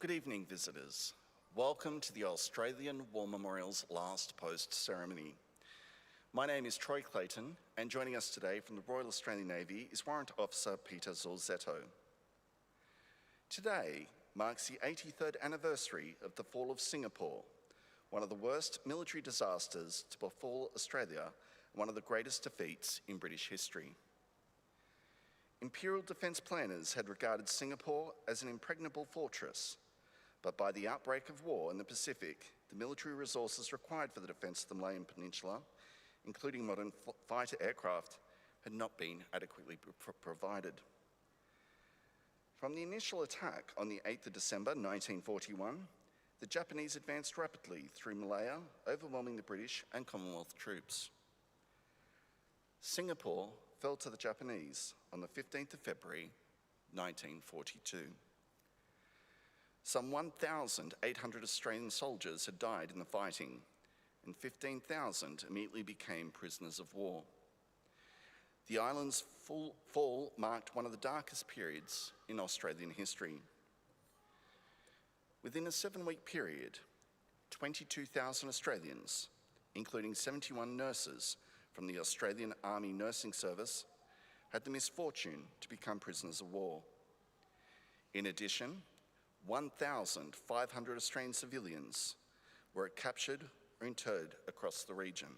Good evening, visitors. Welcome to the Australian War Memorial's last post ceremony. My name is Troy Clayton, and joining us today from the Royal Australian Navy is Warrant Officer Peter Zorzetto. Today marks the 83rd anniversary of the fall of Singapore, one of the worst military disasters to befall Australia, and one of the greatest defeats in British history. Imperial defence planners had regarded Singapore as an impregnable fortress, but by the outbreak of war in the Pacific, the military resources required for the defence of the Malayan Peninsula, including modern fighter aircraft, had not been adequately provided. From the initial attack on the 8th of December 1941, the Japanese advanced rapidly through Malaya, overwhelming the British and Commonwealth troops. Singapore fell to the Japanese on the 15th of February 1942. Some 1,800 Australian soldiers had died in the fighting, and 15,000 immediately became prisoners of war. The island's fall marked one of the darkest periods in Australian history. Within a 7-week period, 22,000 Australians, including 71 nurses from the Australian Army Nursing Service, had the misfortune to become prisoners of war. In addition, 1,500 Australian civilians were captured or interred across the region.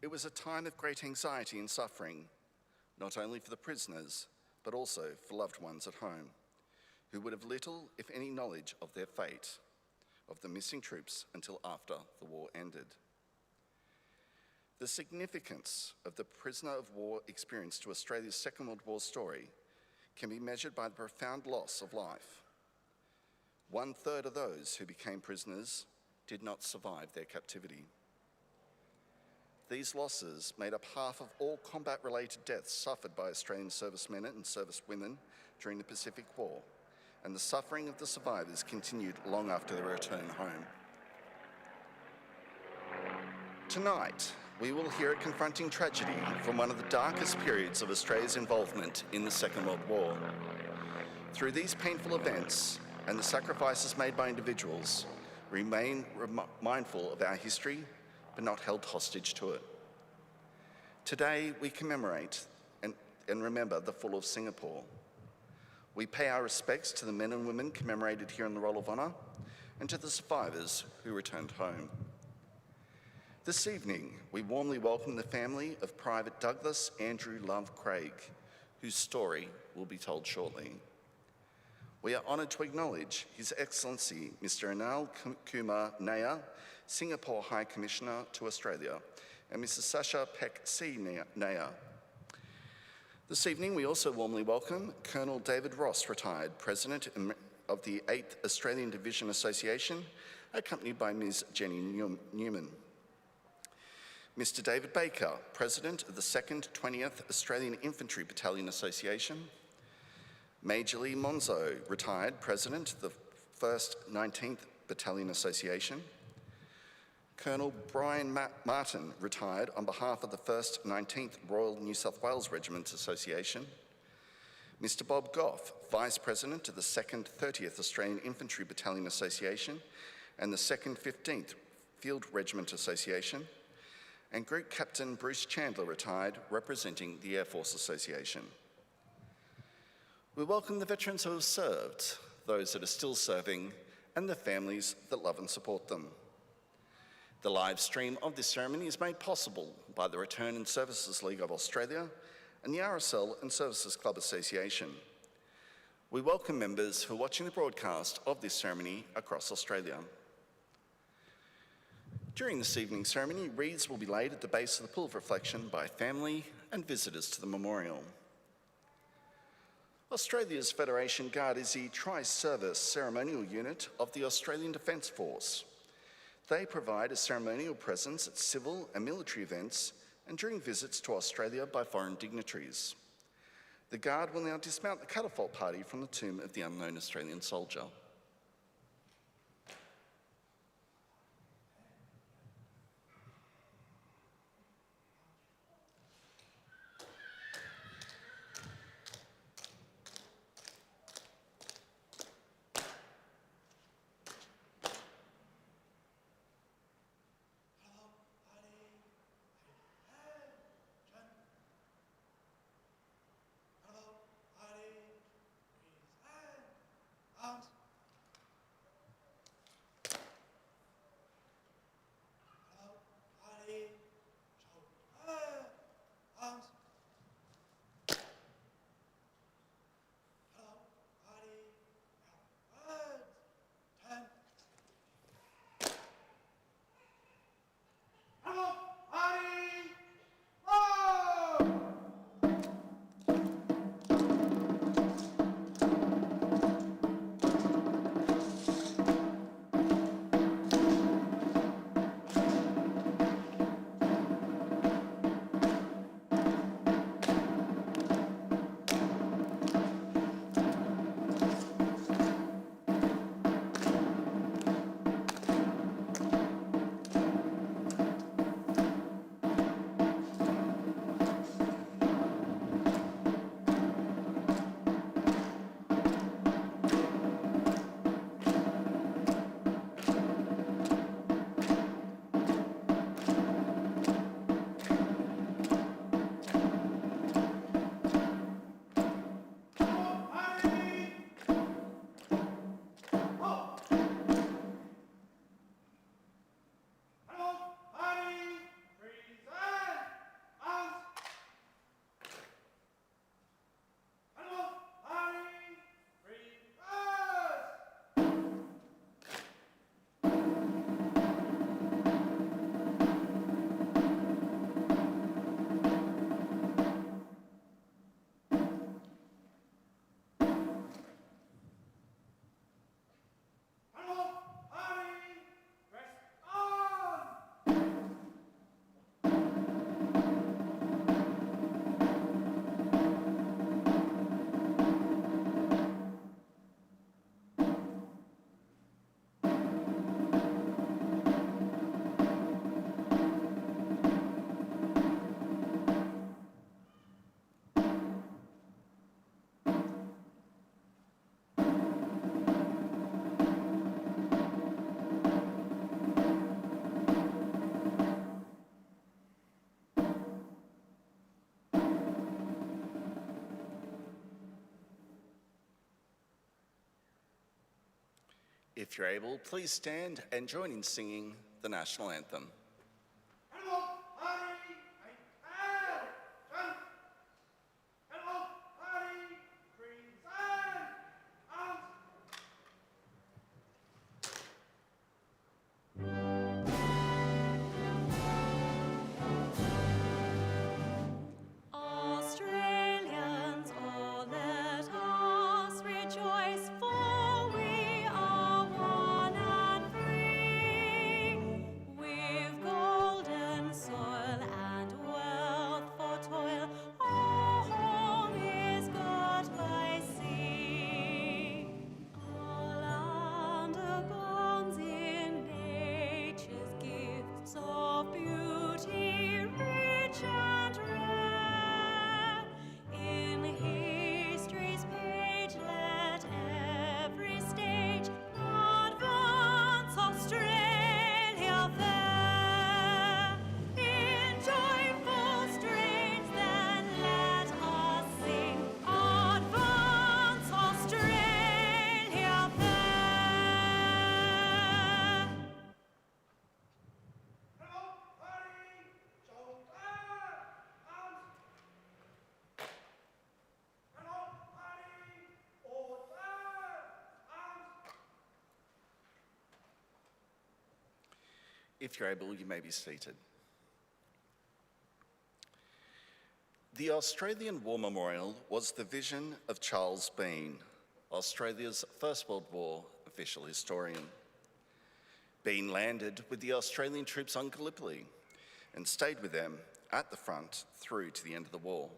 It was a time of great anxiety and suffering, not only for the prisoners, but also for loved ones at home, who would have little, if any, knowledge of their fate, of the missing troops until after the war ended. The significance of the prisoner of war experience to Australia's Second World War story can be measured by the profound loss of life. 1/3 of those who became prisoners did not survive their captivity. These losses made up half of all combat-related deaths suffered by Australian servicemen and servicewomen during the Pacific War, and the suffering of the survivors continued long after their return home. Tonight, we will hear a confronting tragedy from one of the darkest periods of Australia's involvement in the Second World War. Through these painful events and the sacrifices made by individuals, we remain mindful of our history, but not held hostage to it. Today, we commemorate and remember the fall of Singapore. We pay our respects to the men and women commemorated here in the Roll of Honour and to the survivors who returned home. This evening, we warmly welcome the family of Private Douglas Andrew Love Craig, whose story will be told shortly. We are honoured to acknowledge His Excellency Mr. Anil Kumar Nair, Singapore High Commissioner to Australia, and Mrs. Sasha Peck C. Nair. This evening, we also warmly welcome Colonel David Ross, retired President of the 8th Australian Division Association, accompanied by Ms. Jenny Newman. Mr. David Baker, President of the 2nd 20th Australian Infantry Battalion Association. Major Lee Monzo, retired President of the 1st 19th Battalion Association. Colonel Brian Martin, retired on behalf of the 1st 19th Royal New South Wales Regiment Association. Mr. Bob Goff, Vice President of the 2nd 30th Australian Infantry Battalion Association and the 2nd 15th Field Regiment Association. And Group Captain Bruce Chandler, retired, representing the Air Force Association. We welcome the veterans who have served, those that are still serving, and the families that love and support them. The live stream of this ceremony is made possible by the Return and Services League of Australia and the RSL and Services Club Association. We welcome members who are watching the broadcast of this ceremony across Australia. During this evening's ceremony, wreaths will be laid at the base of the pool of reflection by family and visitors to the memorial. Australia's Federation Guard is the tri-service ceremonial unit of the Australian Defence Force. They provide a ceremonial presence at civil and military events and during visits to Australia by foreign dignitaries. The Guard will now dismount the catapult party from the tomb of the unknown Australian soldier. If you're able, please stand and join in singing the national anthem. If you're able, you may be seated. The Australian War Memorial was the vision of Charles Bean, Australia's First World War official historian. Bean landed with the Australian troops on Gallipoli and stayed with them at the front through to the end of the war.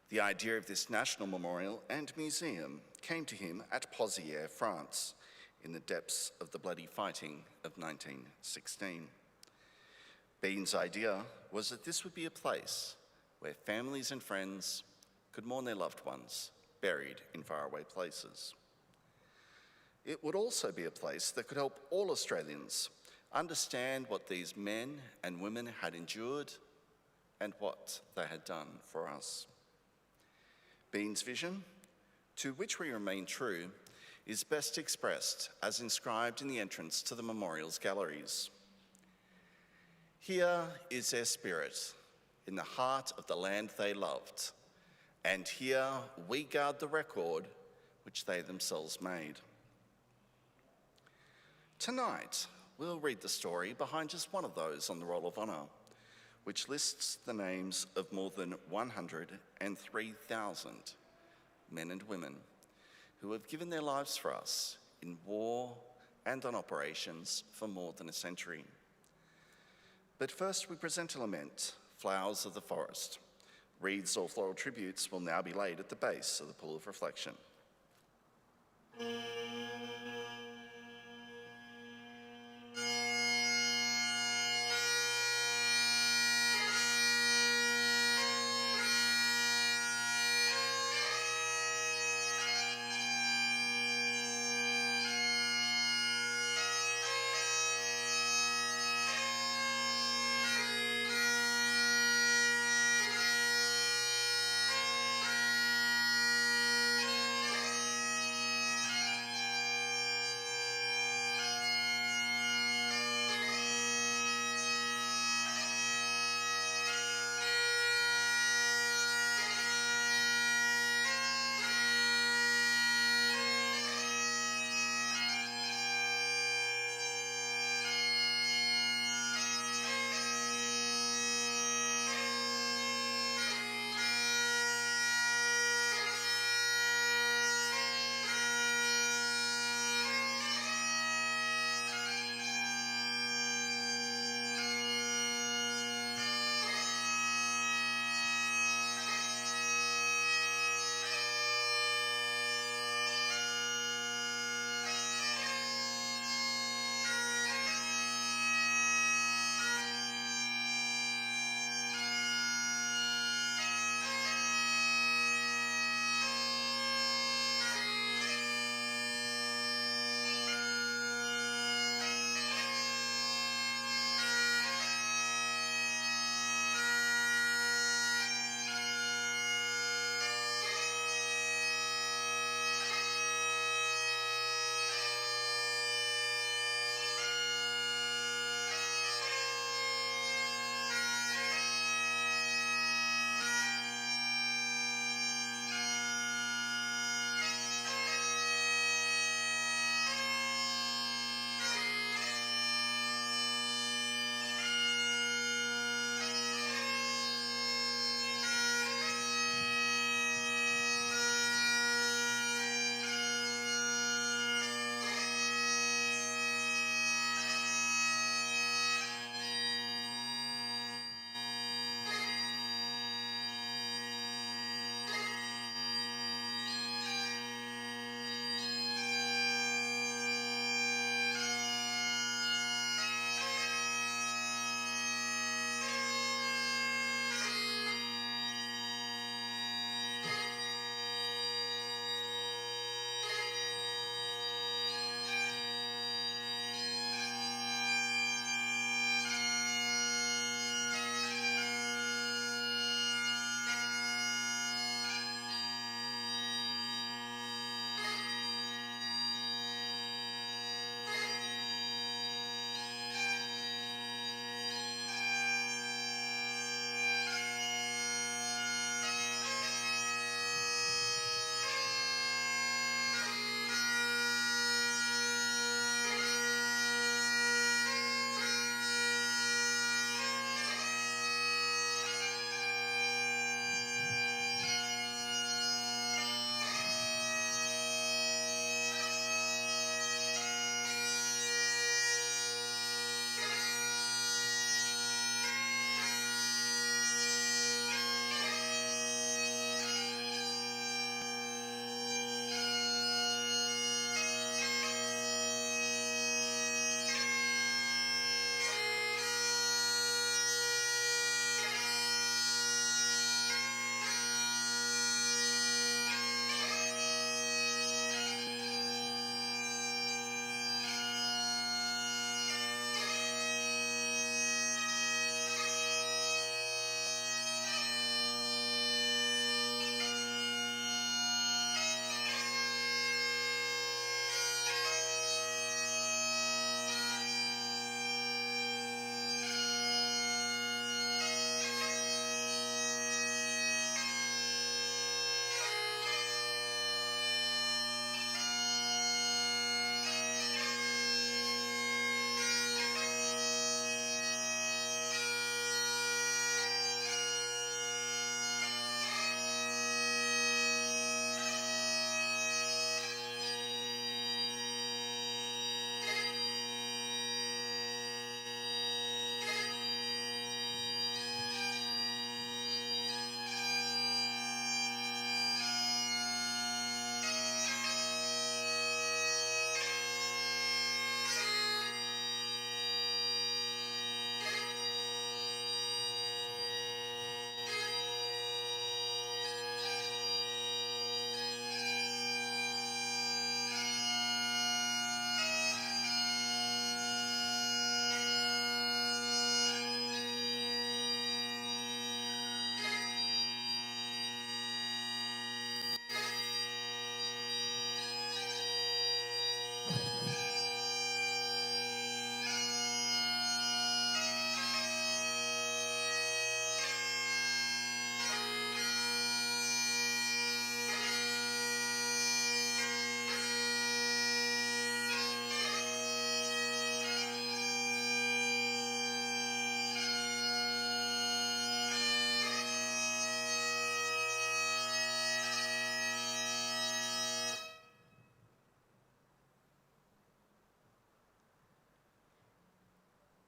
The idea of this national memorial and museum came to him at Pozières, France, in the depths of the bloody fighting of 1916. Bean's idea was that this would be a place where families and friends could mourn their loved ones buried in faraway places. It would also be a place that could help all Australians understand what these men and women had endured and what they had done for us. Bean's vision, to which we remain true, is best expressed as inscribed in the entrance to the memorial's galleries. Here is their spirit, in the heart of the land they loved, and here we guard the record which they themselves made. Tonight, we'll read the story behind just one of those on the Roll of Honour, which lists the names of more than 103,000 men and women who have given their lives for us in war and on operations for more than a century. But first we present a lament, Flowers of the Forest. Wreaths or floral tributes will now be laid at the base of the Pool of Reflection.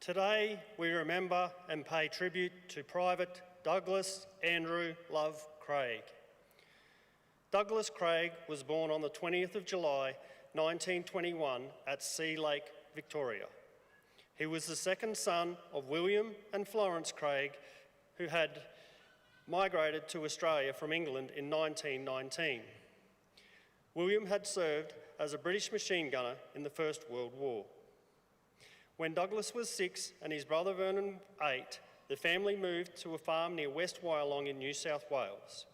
Today, we remember and pay tribute to Private Douglas Andrew Love Craig. Douglas Craig was born on the 20th of July 1921 at Sea Lake, Victoria. He was the second son of William and Florence Craig, who had migrated to Australia from England in 1919. William had served as a British machine gunner in the First World War. When Douglas was 6 and his brother Vernon 8, the family moved to a farm near West Wyalong in New South Wales.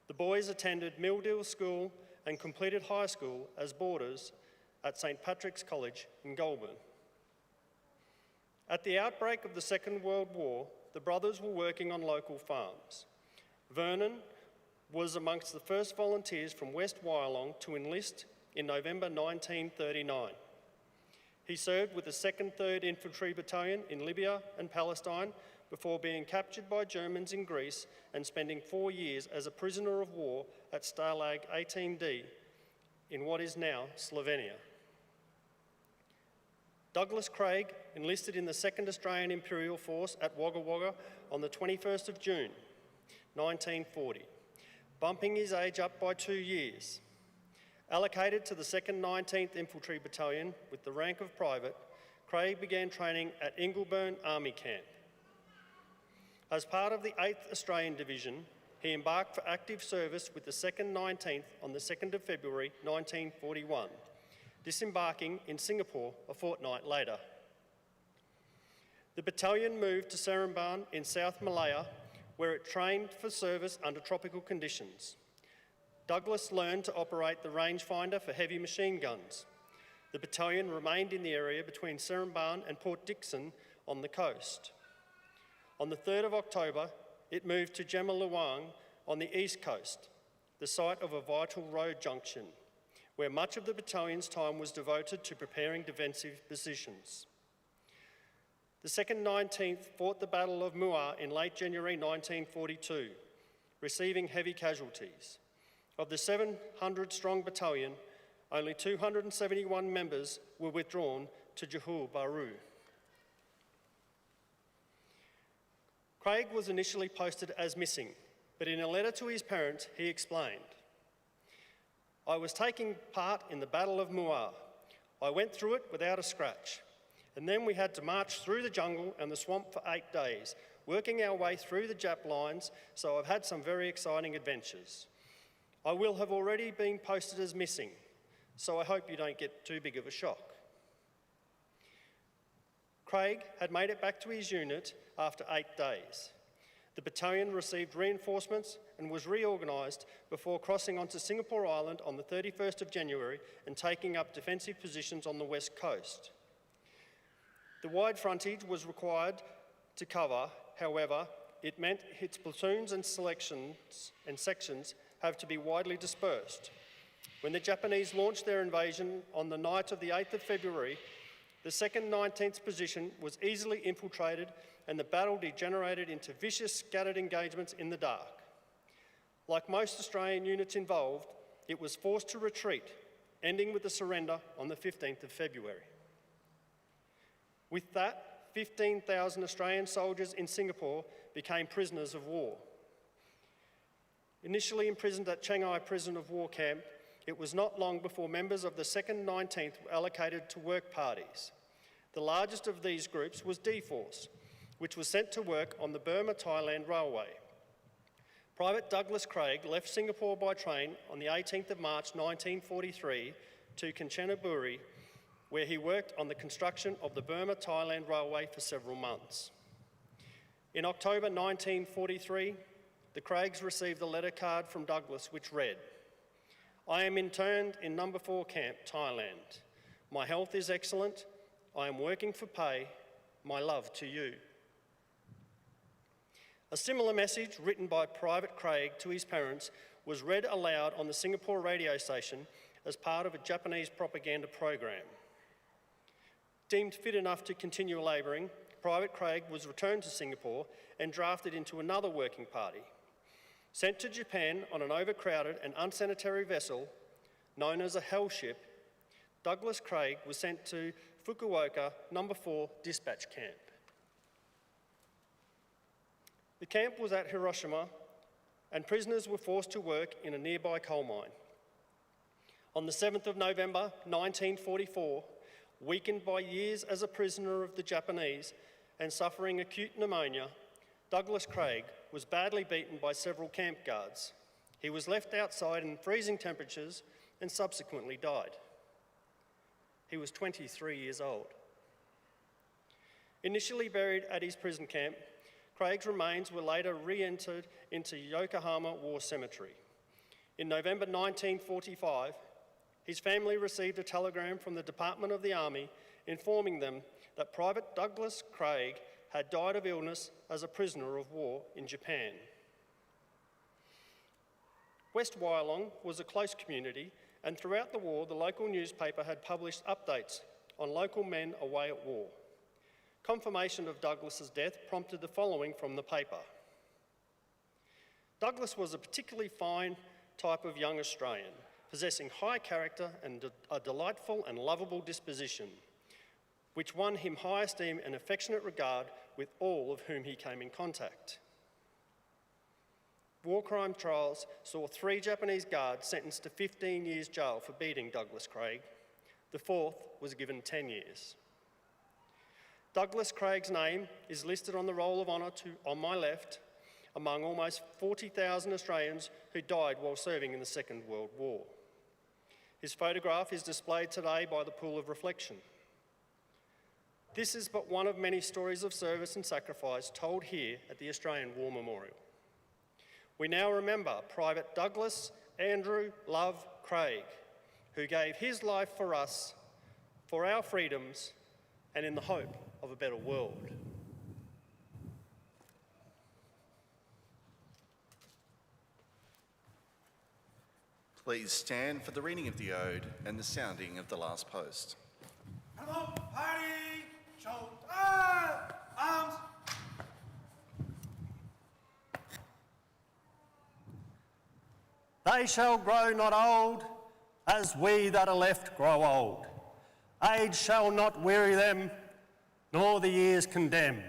The boys attended Milldeal School and completed high school as boarders at St Patrick's College in Goulburn. At the outbreak of the Second World War, the brothers were working on local farms. Vernon was amongst the first volunteers from West Wyalong to enlist in November 1939. He served with the 2nd 3rd Infantry Battalion in Libya and Palestine before being captured by Germans in Greece and spending 4 years as a prisoner of war at Stalag 18D in what is now Slovenia. Douglas Craig enlisted in the 2nd Australian Imperial Force at Wagga Wagga on the 21st of June 1940, bumping his age up by 2 years. Allocated to the 2nd 19th Infantry Battalion with the rank of private, Craig began training at Ingleburn Army Camp. As part of the 8th Australian Division, he embarked for active service with the 2nd 19th on the 2nd of February 1941, disembarking in Singapore a fortnight later. The battalion moved to Seremban in South Malaya, where it trained for service under tropical conditions. Douglas learned to operate the rangefinder for heavy machine guns. The battalion remained in the area between Seremban and Port Dickson on the coast. On the 3rd of October, it moved to Jemaluang on the east coast, the site of a vital road junction, where much of the battalion's time was devoted to preparing defensive positions. The 2nd 19th fought the Battle of Muar in late January 1942, receiving heavy casualties. Of the 700-strong battalion, only 271 members were withdrawn to Johor Bahru. Craig was initially posted as missing, but in a letter to his parents, he explained, "I was taking part in the Battle of Muar. I went through it without a scratch, and then we had to march through the jungle and the swamp for 8 days, working our way through the Jap lines, so I've had some very exciting adventures. I will have already been posted as missing, so I hope you don't get too big of a shock." Craig had made it back to his unit after 8 days. The battalion received reinforcements and was reorganised before crossing onto Singapore Island on the 31st of January and taking up defensive positions on the west coast. The wide frontage was required to cover, however, it meant its platoons and sections have to be widely dispersed. When the Japanese launched their invasion on the night of the 8th of February, the 2nd 19th position was easily infiltrated and the battle degenerated into vicious scattered engagements in the dark. Like most Australian units involved, it was forced to retreat, ending with the surrender on the 15th of February. With that, 15,000 Australian soldiers in Singapore became prisoners of war. Initially imprisoned at Chiang Prison of War Camp, it was not long before members of the 2nd 19th were allocated to work parties. The largest of these groups was D-Force, which was sent to work on the Burma-Thailand Railway. Private Douglas Craig left Singapore by train on the 18th of March 1943 to Kanchanaburi, where he worked on the construction of the Burma-Thailand Railway for several months. In October 1943, the Craigs received a letter card from Douglas which read, "I am interned in No. 4 Camp, Thailand. My health is excellent. I am working for pay. My love to you." A similar message written by Private Craig to his parents was read aloud on the Singapore radio station as part of a Japanese propaganda program. Deemed fit enough to continue labouring, Private Craig was returned to Singapore and drafted into another working party. Sent to Japan on an overcrowded and unsanitary vessel known as a hell ship, Douglas Craig was sent to Fukuoka No. 4 dispatch camp. The camp was at Hiroshima and prisoners were forced to work in a nearby coal mine. On the 7th of November 1944, weakened by years as a prisoner of the Japanese and suffering acute pneumonia, Douglas Craig was badly beaten by several camp guards. He was left outside in freezing temperatures and subsequently died. He was 23 years old. Initially buried at his prison camp, Craig's remains were later re-entered into Yokohama War Cemetery. In November 1945, his family received a telegram from the Department of the Army informing them that Private Douglas Craig had died of illness as a prisoner of war in Japan. West Wyalong was a close community, and throughout the war, the local newspaper had published updates on local men away at war. Confirmation of Douglas's death prompted the following from the paper. Douglas was a particularly fine type of young Australian, possessing high character and a delightful and lovable disposition, which won him high esteem and affectionate regard with all of whom he came in contact. War crime trials saw 3 Japanese guards sentenced to 15 years jail for beating Douglas Craig. The 4th was given 10 years. Douglas Craig's name is listed on the Roll of Honour on my left among almost 40,000 Australians who died while serving in the Second World War. His photograph is displayed today by the Pool of Reflection. This is but one of many stories of service and sacrifice told here at the Australian War Memorial. We now remember Private Douglas Andrew Love Craig, who gave his life for us, for our freedoms, and in the hope of a better world. Please stand for the reading of the Ode and the sounding of the last post. Come on, party! Shoulder! Arms! They shall grow not old, as we that are left grow old. Age shall not weary them, nor the years condemn.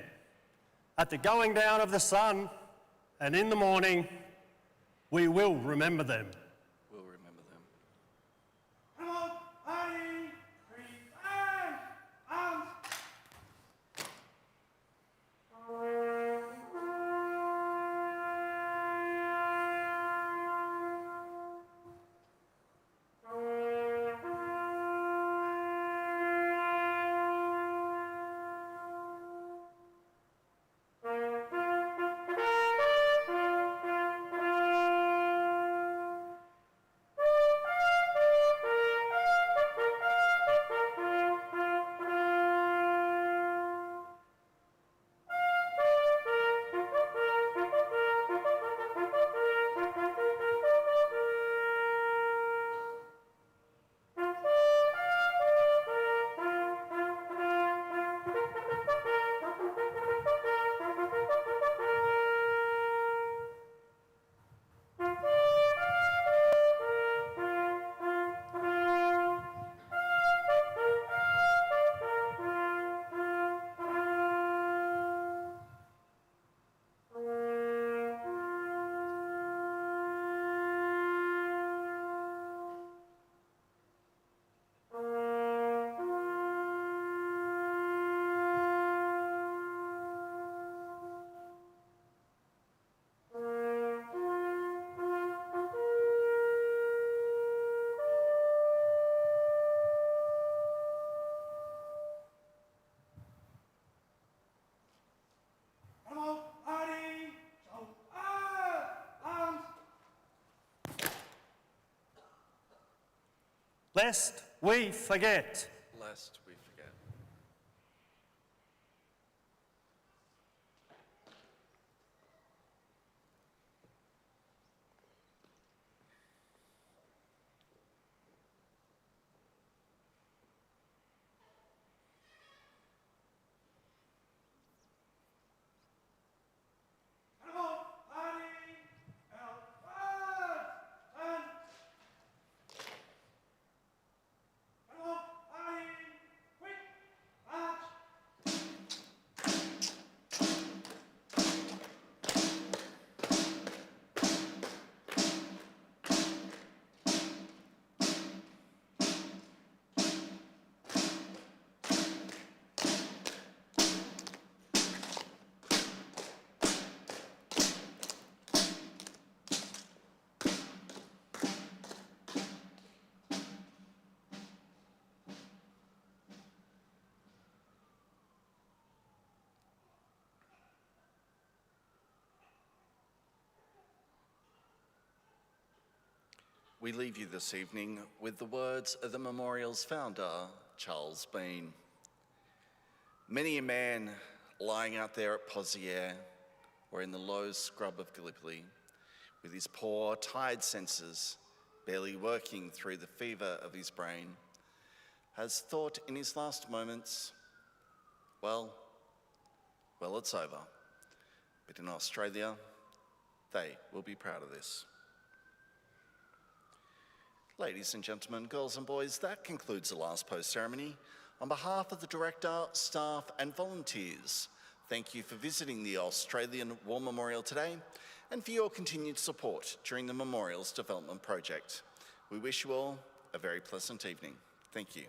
At the going down of the sun, and in the morning, we will remember them. We'll remember them. Come on, party! Return! Arms! Come on, party! Shoulder! Arms! Lest we forget. Lest we forget. Come on, party! Outward! Turn! Come on, party! We leave you this evening with the words of the memorial's founder, Charles Bean. Many a man lying out there at Pozières or in the low scrub of Gallipoli, with his poor, tired senses barely working through the fever of his brain, has thought in his last moments, well, it's over. But in Australia, they will be proud of this. Ladies and gentlemen, girls and boys, that concludes the last post ceremony. On behalf of the director, staff and volunteers, thank you for visiting the Australian War Memorial today and for your continued support during the memorial's development project. We wish you all a very pleasant evening. Thank you.